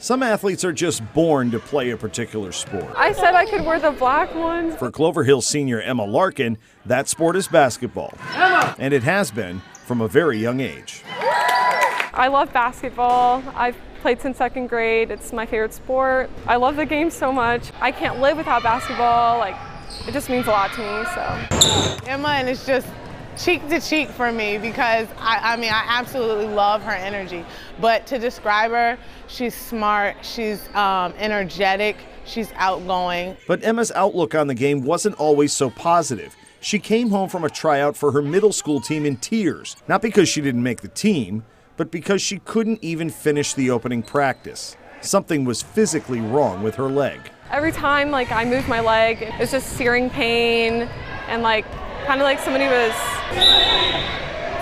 Some athletes are just born to play a particular sport. I said I could wear the black one. For Clover Hill senior Emma Larkin, that sport is basketball. Emma! And it has been from a very young age. I love basketball. I've played since second grade. It's my favorite sport. I love the game so much. I can't live without basketball. It just means a lot to me, so. Emma, and it's just cheek to cheek for me because I absolutely love her energy. But to describe her, she's smart, she's energetic, she's outgoing. But Emma's outlook on the game wasn't always so positive. She came home from a tryout for her middle school team in tears, not because she didn't make the team, but because she couldn't even finish the opening practice. Something was physically wrong with her leg. Every time I moved my leg, it's just searing pain and kind of like somebody was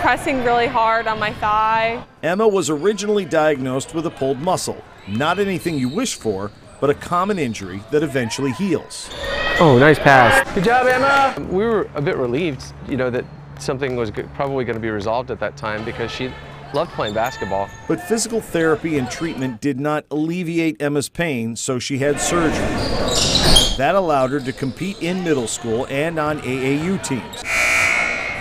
pressing really hard on my thigh. Emma was originally diagnosed with a pulled muscle. Not anything you wish for, but a common injury that eventually heals. Oh, nice pass. Good job, Emma. We were a bit relieved, that something was probably going to be resolved at that time because she loved playing basketball. But physical therapy and treatment did not alleviate Emma's pain, so she had surgery. That allowed her to compete in middle school and on AAU teams.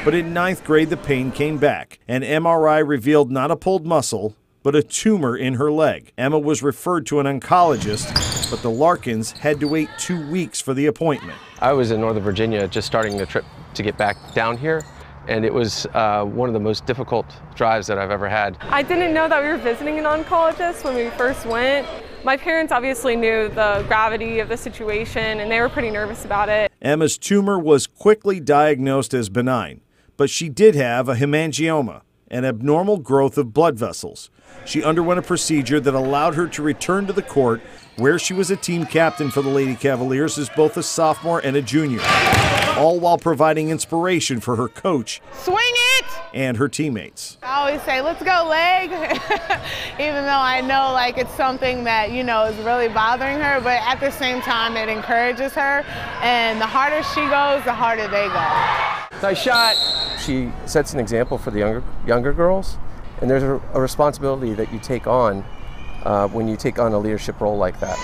But in 9th grade, the pain came back. An MRI revealed not a pulled muscle, but a tumor in her leg. Emma was referred to an oncologist, but the Larkins had to wait 2 weeks for the appointment. I was in Northern Virginia just starting the trip to get back down here, and it was one of the most difficult drives that I've ever had. I didn't know that we were visiting an oncologist when we first went. My parents obviously knew the gravity of the situation, and they were pretty nervous about it. Emma's tumor was quickly diagnosed as benign, but she did have a hemangioma, an abnormal growth of blood vessels. She underwent a procedure that allowed her to return to the court, where she was a team captain for the Lady Cavaliers as both a sophomore and a junior, all while providing inspiration for her coach. Swing it! And her teammates. I always say, let's go, leg, even though I know it's something that, is really bothering her, but at the same time, it encourages her, and the harder she goes, the harder they go. Nice shot. She sets an example for the younger girls, and there's a responsibility that you take on when you take on a leadership role like that.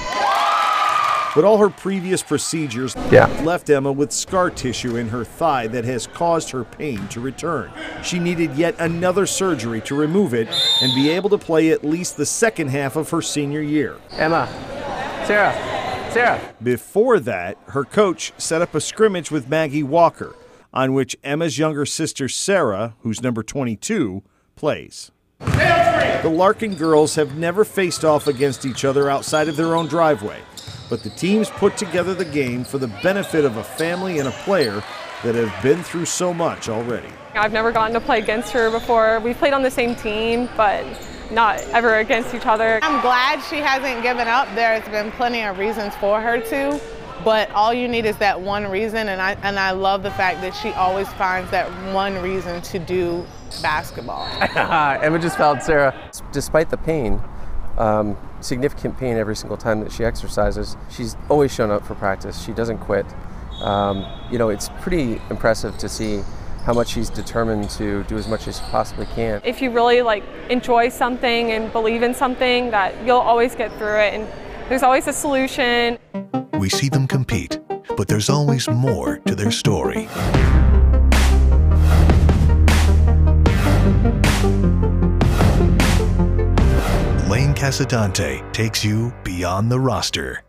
But all her previous procedures left Emma with scar tissue in her thigh that has caused her pain to return. She needed yet another surgery to remove it and be able to play at least the second half of her senior year. Emma, Sarah. Before that, her coach set up a scrimmage with Maggie Walker, on which Emma's younger sister Sarah, who's number 22, plays. The Larkin girls have never faced off against each other outside of their own driveway, but the teams put together the game for the benefit of a family and a player that have been through so much already. I've never gotten to play against her before. We've played on the same team, but not ever against each other. I'm glad she hasn't given up. There's been plenty of reasons for her to, but all you need is that one reason, and I love the fact that she always finds that one reason to do basketball. Emma just fouled Sarah. Despite the pain, significant pain every single time that she exercises, she's always shown up for practice. She doesn't quit. It's pretty impressive to see how much she's determined to do as much as she possibly can. If you really enjoy something and believe in something, that you'll always get through it, and there's always a solution. We see them compete, but there's always more to their story. Lane Casadante takes you beyond the roster.